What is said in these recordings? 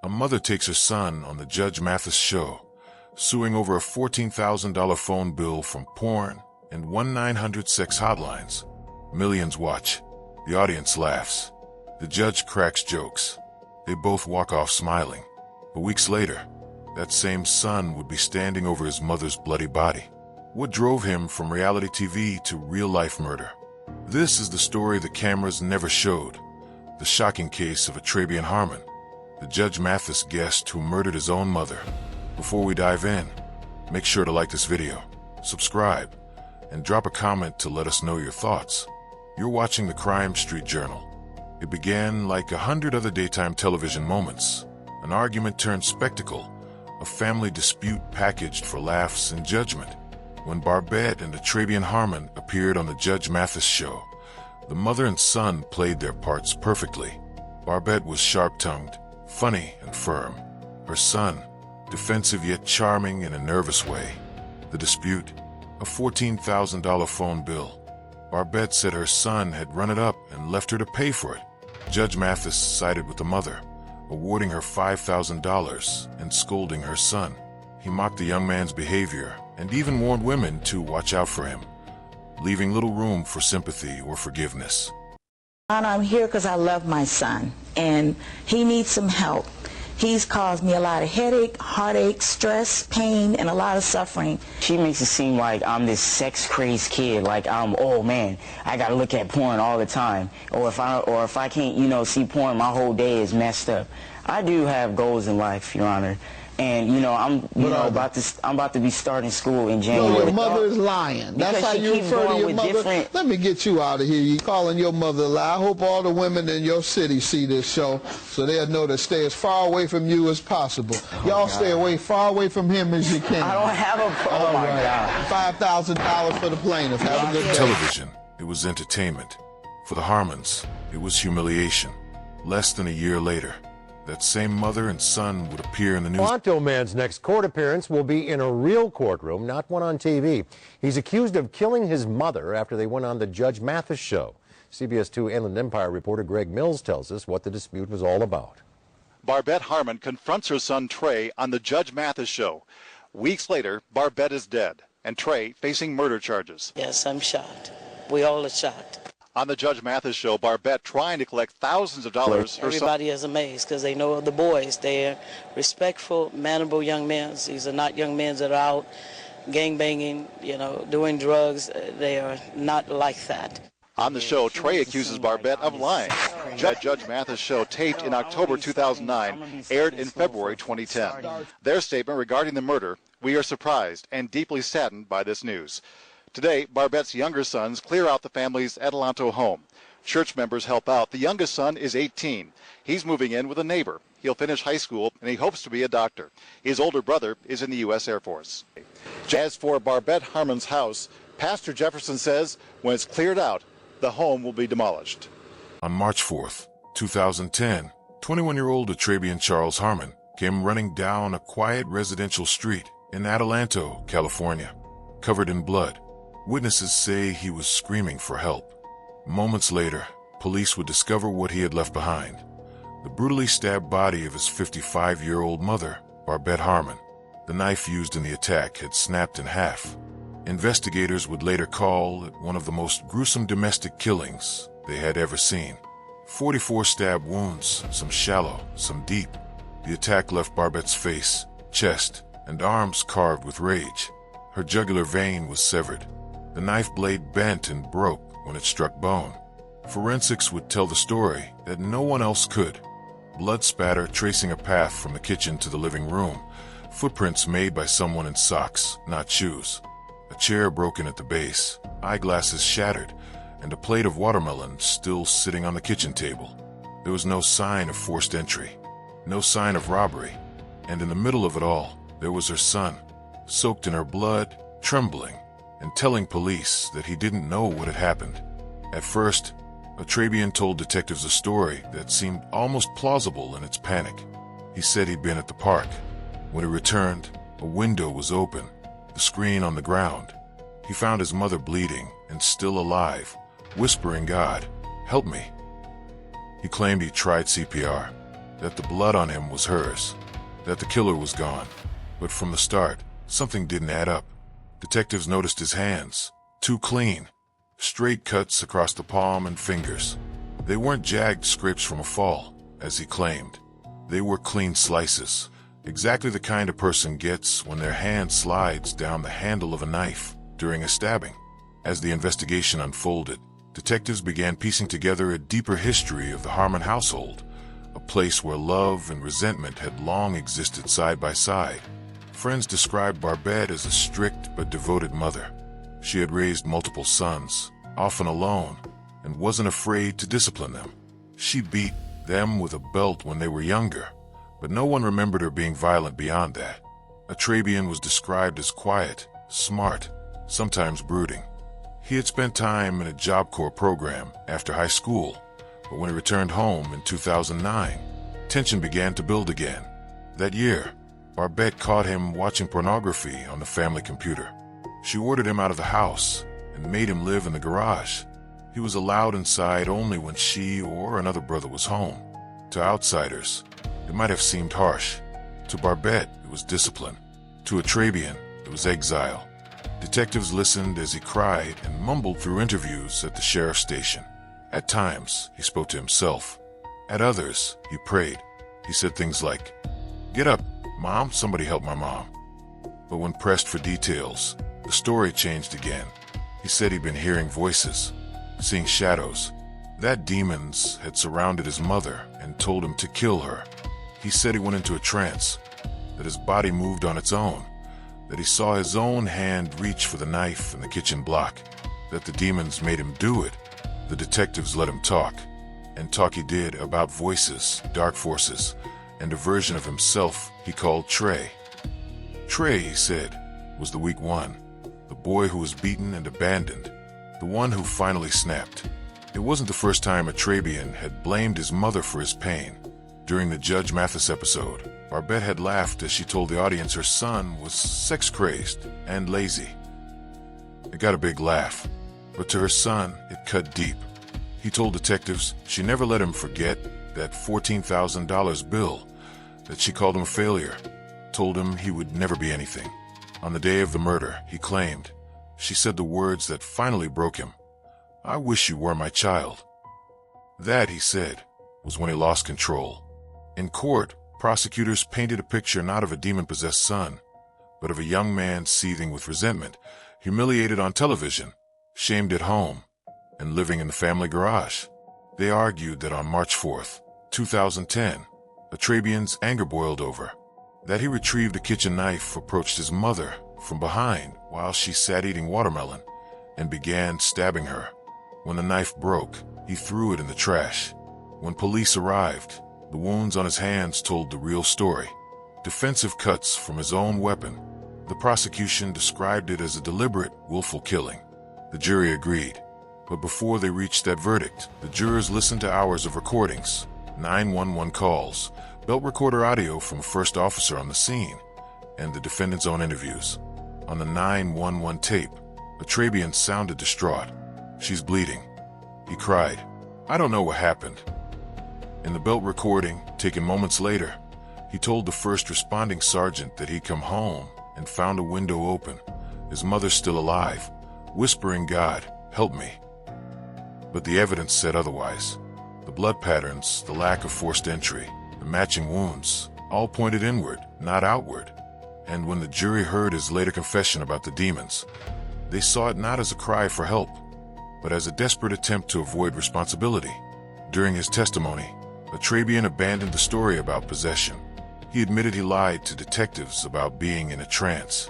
A mother takes her son on the Judge Mathis show, suing over a $14,000 phone bill from porn and 1-900-SEX hotlines. Millions watch. The audience laughs. The judge cracks jokes. They both walk off smiling. But weeks later, that same son would be standing over his mother's bloody body. What drove him from reality TV to real-life murder? This is the story the cameras never showed. The shocking case of Trabian Harmon, the Judge Mathis guest who murdered his own mother. Before we dive in, make sure to like this video, subscribe, and drop a comment to let us know your thoughts. You're watching the Crime Street Journal. It began like 100 other daytime television moments. An argument turned spectacle, a family dispute packaged for laughs and judgment. When Barbette and Trabian Harmon appeared on the Judge Mathis show, the mother and son played their parts perfectly. Barbette was sharp-tongued, funny and firm. Her son, defensive yet charming in a nervous way. The dispute, a $14,000 phone bill. Barbette said her son had run it up and left her to pay for it. Judge Mathis sided with the mother, awarding her $5,000 and scolding her son. He mocked the young man's behavior and even warned women to watch out for him, leaving little room for sympathy or forgiveness. I'm here because I love my son, and he needs some help. He's caused me a lot of headache, heartache, stress, pain, and a lot of suffering. She makes it seem like I'm this sex-crazed kid, like oh man, I gotta look at porn all the time. Or if I can't, see porn, my whole day is messed up. I do have goals in life, Your Honor. And I'm about to be starting school in January. No, your mother is lying. That's how you refer to your mother. Let me get you out of here. You calling your mother a lie. I hope all the women in your city see this show so they'll know to stay as far away from you as possible. Y'all stay far away from him as you can. I don't have a oh my God. $5,000 for the plaintiff. Have a good day. Television, it was entertainment. For the Harmons, it was humiliation. Less than a year later, that same mother and son would appear in the news. Toronto man's next court appearance will be in a real courtroom, not one on TV. He's accused of killing his mother after they went on the Judge Mathis show. CBS 2 Inland Empire reporter Greg Mills tells us what the dispute was all about. Barbette Harmon confronts her son Trey on the Judge Mathis show. Weeks later, Barbette is dead, and Trey facing murder charges. Yes, I'm shocked. We all are shocked. On the Judge Mathis show, Barbette trying to collect thousands of dollars. Everybody is amazed because they know the boys. They're respectful, mannerable young men. These are not young men that are out gangbanging, doing drugs. They are not like that. On the show, Trey accuses Barbette of lying. Judge Mathis' show, taped in October 2009, aired in February 2010. Their statement regarding the murder: "We are surprised and deeply saddened by this news." Today, Barbette's younger sons clear out the family's Adelanto home. Church members help out. The youngest son is 18. He's moving in with a neighbor. He'll finish high school, and he hopes to be a doctor. His older brother is in the U.S. Air Force. As for Barbette Harmon's house, Pastor Jefferson says when it's cleared out, the home will be demolished. On March 4th, 2010, 21-year-old Trabian Charles Harmon came running down a quiet residential street in Adelanto, California, covered in blood. Witnesses say he was screaming for help. Moments later, police would discover what he had left behind: the brutally stabbed body of his 55-year-old mother, Barbette Harmon. The knife used in the attack had snapped in half. Investigators would later call it one of the most gruesome domestic killings they had ever seen. 44 stab wounds, some shallow, some deep. The attack left Barbette's face, chest, and arms carved with rage. Her jugular vein was severed. The knife blade bent and broke when it struck bone. Forensics would tell the story that no one else could. Blood spatter tracing a path from the kitchen to the living room. Footprints made by someone in socks, not shoes. A chair broken at the base, eyeglasses shattered, and a plate of watermelon still sitting on the kitchen table. There was no sign of forced entry, no sign of robbery. And in the middle of it all, there was her son, soaked in her blood, trembling, and telling police that he didn't know what had happened. At first, Trabian told detectives a story that seemed almost plausible in its panic. He said he'd been at the park. When he returned, a window was open, the screen on the ground. He found his mother bleeding and still alive, whispering, "God, help me." He claimed he tried CPR, that the blood on him was hers, that the killer was gone. But from the start, something didn't add up. Detectives noticed his hands, too clean, straight cuts across the palm and fingers. They weren't jagged scrapes from a fall, as he claimed. They were clean slices, exactly the kind a person gets when their hand slides down the handle of a knife during a stabbing. As the investigation unfolded, detectives began piecing together a deeper history of the Harmon household, a place where love and resentment had long existed side by side. Friends described Barbette as a strict but devoted mother. She had raised multiple sons, often alone, and wasn't afraid to discipline them. She beat them with a belt when they were younger, but no one remembered her being violent beyond that. Atrabian was described as quiet, smart, sometimes brooding. He had spent time in a Job Corps program after high school, but when he returned home in 2009, tension began to build again. That year, Barbette caught him watching pornography on the family computer. She ordered him out of the house and made him live in the garage. He was allowed inside only when she or another brother was home. To outsiders, it might have seemed harsh. To Barbette, it was discipline. To Atrabian, it was exile. Detectives listened as he cried and mumbled through interviews at the sheriff's station. At times, he spoke to himself. At others, he prayed. He said things like, "Get up, Mom, somebody help my mom." But when pressed for details, the story changed again. He said he'd been hearing voices, seeing shadows, that demons had surrounded his mother and told him to kill her. He said he went into a trance, that his body moved on its own, that he saw his own hand reach for the knife in the kitchen block, that the demons made him do it. The detectives let him talk, and talk he did about voices, dark forces, and a version of himself he called Trey. Trey, he said, was the weak one, the boy who was beaten and abandoned, the one who finally snapped. It wasn't the first time Atrabian had blamed his mother for his pain. During the Judge Mathis episode, Barbette had laughed as she told the audience her son was sex-crazed and lazy. It got a big laugh, but to her son, it cut deep. He told detectives she never let him forget that $14,000 bill, that she called him a failure, told him he would never be anything. On the day of the murder, he claimed, she said the words that finally broke him. "I wish you were my child." That, he said, was when he lost control. In court, prosecutors painted a picture not of a demon-possessed son, but of a young man seething with resentment, humiliated on television, shamed at home, and living in the family garage. They argued that on March 4th, 2010, Atrabian's anger boiled over, that he retrieved a kitchen knife, approached his mother from behind while she sat eating watermelon, and began stabbing her. When the knife broke, he threw it in the trash. When police arrived, the wounds on his hands told the real story. Defensive cuts from his own weapon. The prosecution described it as a deliberate, willful killing. The jury agreed. But before they reached that verdict, the jurors listened to hours of recordings, 911 calls, belt recorder audio from a first officer on the scene, and the defendant's own interviews. On the 911 tape, Atrabian sounded distraught. "She's bleeding." He cried, "I don't know what happened." In the belt recording, taken moments later, he told the first responding sergeant that he'd come home and found a window open, his mother still alive, whispering, "God, help me." But the evidence said otherwise. The blood patterns, the lack of forced entry, the matching wounds, all pointed inward, not outward. And when the jury heard his later confession about the demons, they saw it not as a cry for help, but as a desperate attempt to avoid responsibility. During his testimony, Atrabian abandoned the story about possession. He admitted he lied to detectives about being in a trance.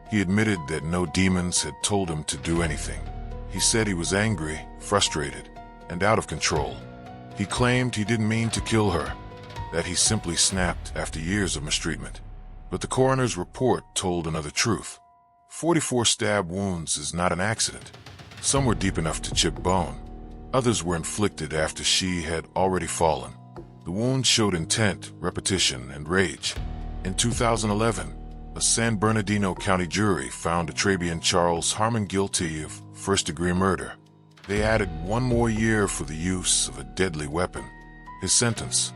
He admitted that no demons had told him to do anything. He said he was angry, frustrated, and out of control. He claimed he didn't mean to kill her, that he simply snapped after years of mistreatment. But the coroner's report told another truth. 44 stab wounds is not an accident. Some were deep enough to chip bone. Others were inflicted after she had already fallen. The wounds showed intent, repetition, and rage. In 2011, a San Bernardino County jury found Atrabian Charles Harmon guilty of first-degree murder. They added 1 more year for the use of a deadly weapon. His sentence,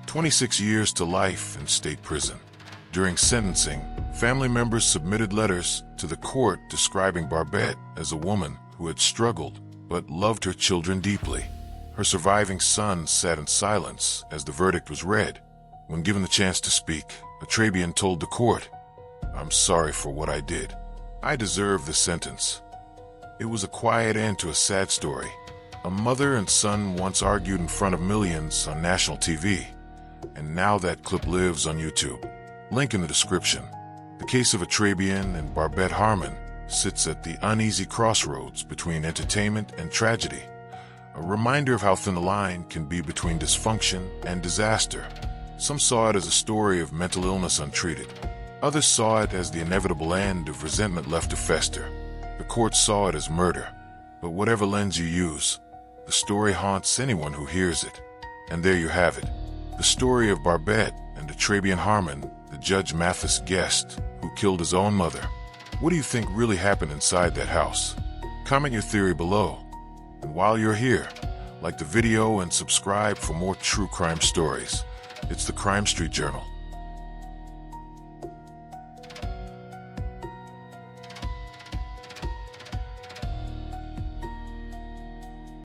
26 years to life in state prison. During sentencing, family members submitted letters to the court describing Barbette as a woman who had struggled but loved her children deeply. Her surviving son sat in silence as the verdict was read. When given the chance to speak, Atrabian told the court, "I'm sorry for what I did. I deserve the sentence." It was a quiet end to a sad story. A mother and son once argued in front of millions on national TV, and now that clip lives on YouTube. Link in the description. The case of Atrabian and Barbette Harmon sits at the uneasy crossroads between entertainment and tragedy, a reminder of how thin the line can be between dysfunction and disaster. Some saw it as a story of mental illness untreated. Others saw it as the inevitable end of resentment left to fester. The court saw it as murder. But whatever lens you use, the story haunts anyone who hears it. And there you have it. The story of Barbette and Atrabian Harmon, the Judge Mathis guest who killed his own mother. What do you think really happened inside that house? Comment your theory below. And while you're here, like the video and subscribe for more true crime stories. It's the Crime Street Journal.